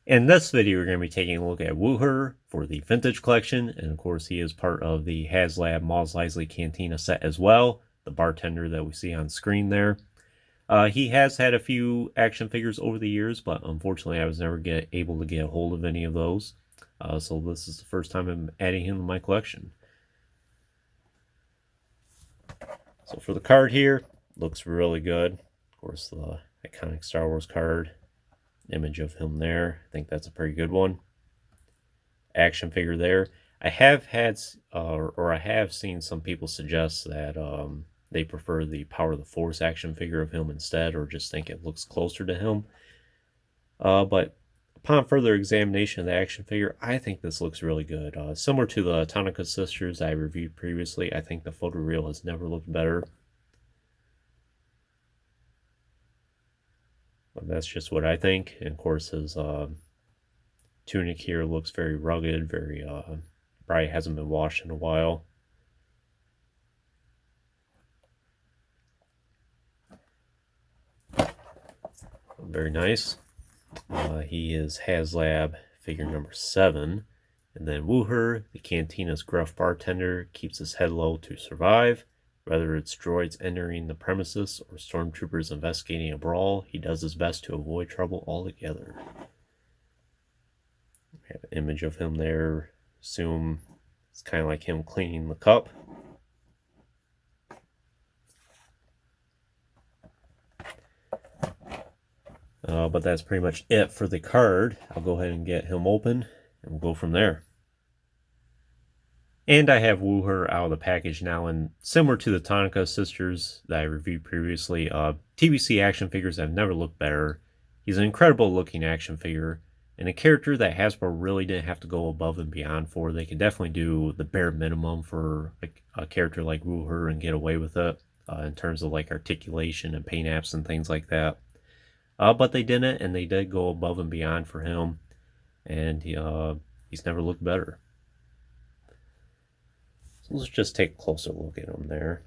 In this video, we're going to be taking a look at Wuher for the Vintage Collection, and of course he is part of the Haslab Mos Eisley Cantina set as well, the bartender that we see on screen there. He has had a few action figures over the years, but unfortunately I was never able to get a hold of any of those, so this is the first time I'm adding him to my collection. So for the card here, looks really good. Of course, the iconic Star Wars card. Image of him there. I think that's a pretty good one. Action figure there. I have had, I have seen some people suggest that they prefer the Power of the Force action figure of him instead, or just think it looks closer to him. But upon further examination of the action figure, I think this looks really good. Similar to the Tonka Sisters I reviewed previously, I think the photoreal has never looked better. But that's just what I think. And of course, his tunic here looks very rugged, very probably hasn't been washed in a while. Very nice. He is Haslab figure number 7. And then Wuher, the Cantina's gruff bartender, keeps his head low to survive. Whether it's droids entering the premises or stormtroopers investigating a brawl, he does his best to avoid trouble altogether. We have an image of him there. Assume it's kind of like him cleaning the cup. But that's pretty much it for the card. I'll go ahead and get him open, and we'll go from there. And I have Wuher out of the package now, and similar to the Tonka Sisters that I reviewed previously, TBC action figures have never looked better. He's an incredible looking action figure, and a character that Hasbro really didn't have to go above and beyond for. They can definitely do the bare minimum for a character like Wuher and get away with it in terms of like articulation and paint apps and things like that. But they didn't, and they did go above and beyond for him, and he's never looked better. So let's just take a closer look at him there.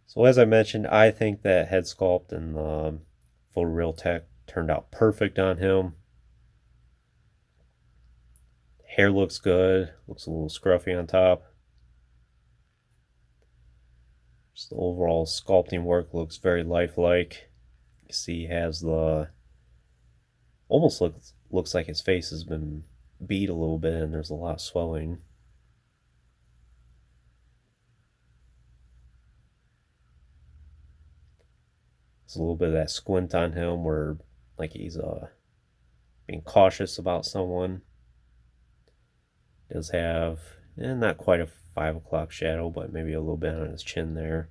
So as I mentioned, I think that head sculpt and the photoreal tech turned out perfect on him. Hair looks good, looks a little scruffy on top. Just the overall sculpting work looks very lifelike. You see he has the, almost looks like his face has been beat a little bit and there's a lot of swelling. There's a little bit of that squint on him where like he's being cautious about someone. Does have not quite a 5 o'clock shadow, but maybe a little bit on his chin there.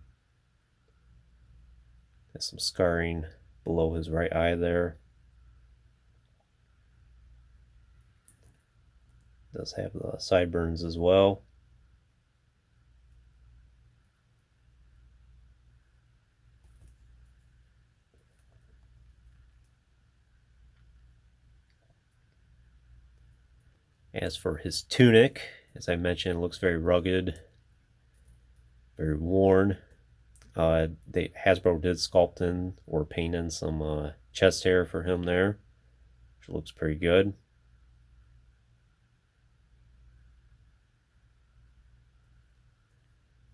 Has some scarring below his right eye there. Does have the sideburns as well. As for his tunic, as I mentioned, it looks very rugged, very worn. Hasbro did sculpt in or paint in some chest hair for him there, which looks pretty good.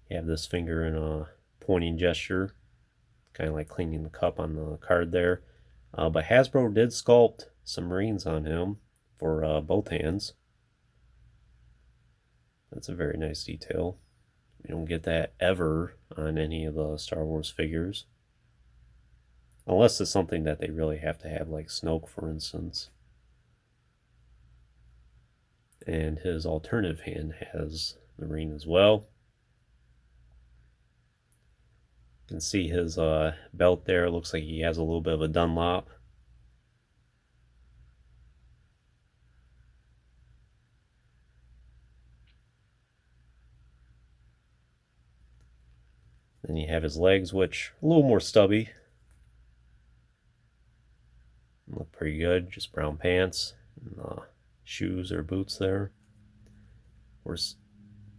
You have this finger in a pointing gesture, kind of like cleaning the cup on the card there. But Hasbro did sculpt some Marines on him for both hands. That's a very nice detail. We don't get that ever on any of the Star Wars figures. Unless it's something that they really have to have, like Snoke, for instance. And his alternative hand has Marine as well. You can see his belt there. Looks like he has a little bit of a Dunlop. Then you have his legs, which are a little more stubby. Look pretty good. Just brown pants and shoes or boots there. Of course,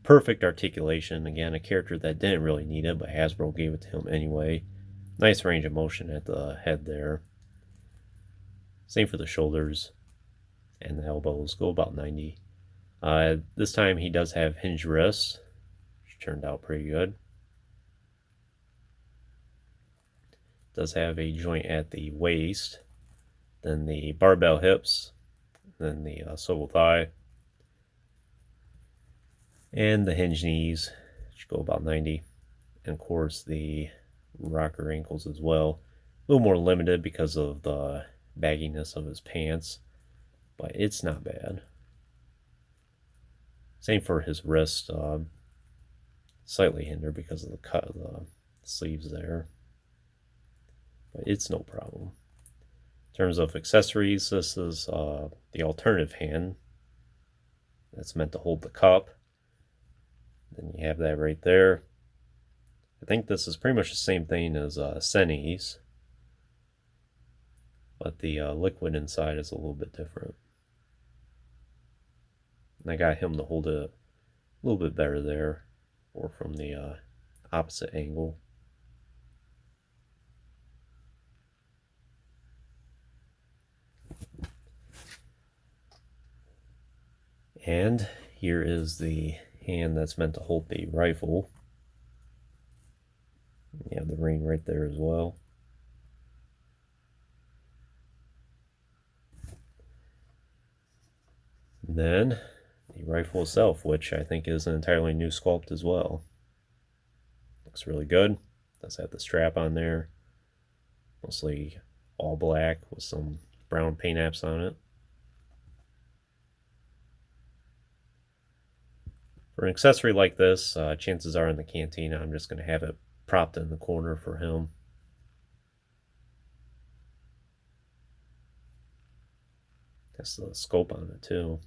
perfect articulation. Again, a character that didn't really need it, but Hasbro gave it to him anyway. Nice range of motion at the head there. Same for the shoulders and the elbows, go about 90. This time he does have hinged wrists, which turned out pretty good. Does have a joint at the waist, then the barbell hips, then the swivel thigh, and the hinge knees, which go about 90. And of course the rocker ankles as well. A little more limited because of the bagginess of his pants, but it's not bad. Same for his wrist, slightly hindered because of the cut of the sleeves there, but it's no problem. In terms of accessories, this is the alternative hand that's meant to hold the cup. Then you have that right there. I think this is pretty much the same thing as Senni's, but the liquid inside is a little bit different. And I got him to hold it a little bit better there, or from the opposite angle. And here is the hand that's meant to hold the rifle. You have the ring right there as well. And then the rifle itself, which I think is an entirely new sculpt as well. Looks really good. Does have the strap on there. Mostly all black with some brown paint apps on it. For an accessory like this, chances are in the cantina I'm just going to have it propped in the corner for him. Has the scope on it too.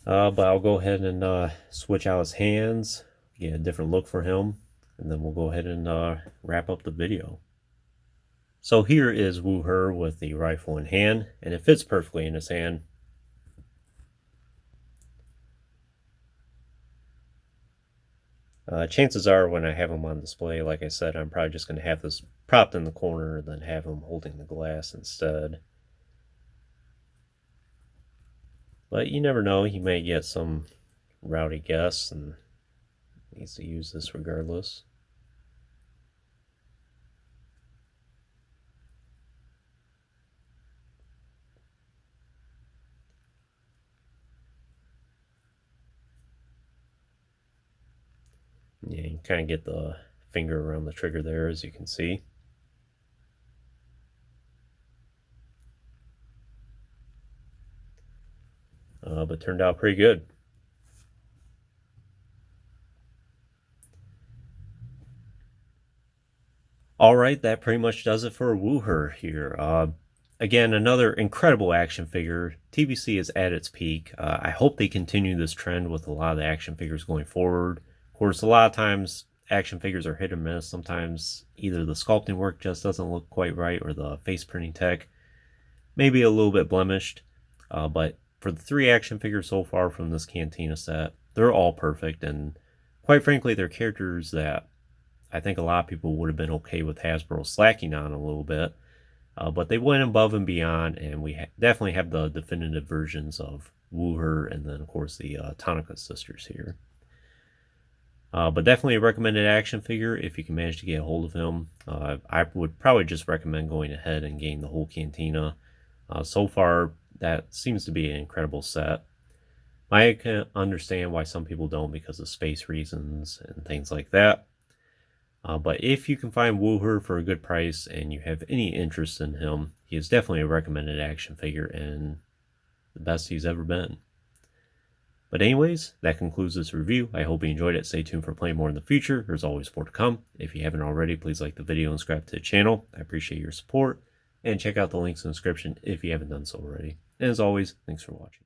But I'll go ahead and switch out his hands, get a different look for him, and then we'll go ahead and wrap up the video. So here is Wuher with the rifle in hand, and it fits perfectly in his hand. Chances are when I have him on display, like I said, I'm probably just going to have this propped in the corner and then have him holding the glass instead. But you never know, he may get some rowdy guests and needs to use this regardless. Yeah, you can kind of get the finger around the trigger there, as you can see. But turned out pretty good. Alright, that pretty much does it for Wuher here. Again, another incredible action figure. TBC is at its peak. I hope they continue this trend with a lot of the action figures going forward. Of course, a lot of times action figures are hit or miss. Sometimes either the sculpting work just doesn't look quite right, or the face printing tech may be a little bit blemished. But for the 3 action figures so far from this Cantina set, they're all perfect, and quite frankly, they're characters that I think a lot of people would have been okay with Hasbro slacking on a little bit. But they went above and beyond, and we definitely have the definitive versions of Wuher and then, of course, the Tonica sisters here. But definitely a recommended action figure if you can manage to get a hold of him. I would probably just recommend going ahead and getting the whole Cantina. So far, that seems to be an incredible set. I can understand why some people don't because of space reasons and things like that. But if you can find Wuher for a good price and you have any interest in him, he is definitely a recommended action figure and the best he's ever been. But anyways, that concludes this review. I hope you enjoyed it. Stay tuned for playing more in the future. There's always more to come. If you haven't already, please like the video and subscribe to the channel. I appreciate your support. And check out the links in the description if you haven't done so already. And as always, thanks for watching.